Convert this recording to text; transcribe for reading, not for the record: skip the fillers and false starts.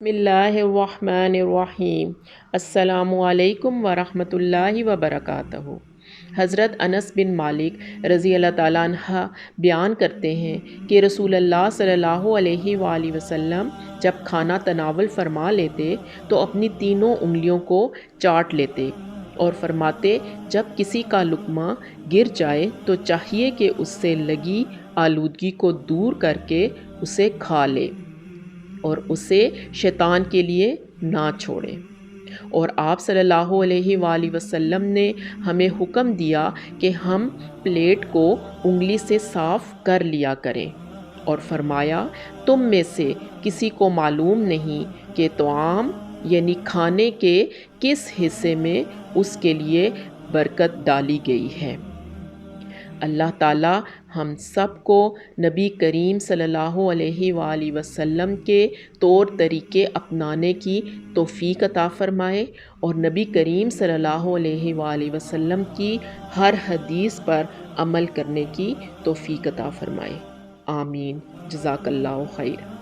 بسم اللہ الرحمن الرحیم۔ السلام علیکم ورحمۃ اللہ وبرکاتہ۔ حضرت انس بن مالک رضی اللہ تعالیٰ عنہ بیان کرتے ہیں کہ رسول اللہ صلی اللہ علیہ وآلہ وسلم جب کھانا تناول فرما لیتے تو اپنی تینوں انگلیوں کو چاٹ لیتے اور فرماتے جب کسی کا لقمہ گر جائے تو چاہیے کہ اس سے لگی آلودگی کو دور کر کے اسے کھا لے اور اسے شیطان کے لیے نہ چھوڑے۔ اور آپ صلی اللہ علیہ وآلہ وسلم نے ہمیں حکم دیا کہ ہم پلیٹ کو انگلی سے صاف کر لیا کریں اور فرمایا تم میں سے کسی کو معلوم نہیں کہ طعام یعنی کھانے کے کس حصے میں اس کے لیے برکت ڈالی گئی ہے۔ اللہ تعالیٰ ہم سب کو نبی کریم صلی اللہ علیہ وآلہ وسلم کے طور طریقے اپنانے کی توفیق عطا فرمائے اور نبی کریم صلی اللہ علیہ وآلہ وسلم کی ہر حدیث پر عمل کرنے کی توفیق عطا فرمائے۔ آمین۔ جزاک اللہ خیر۔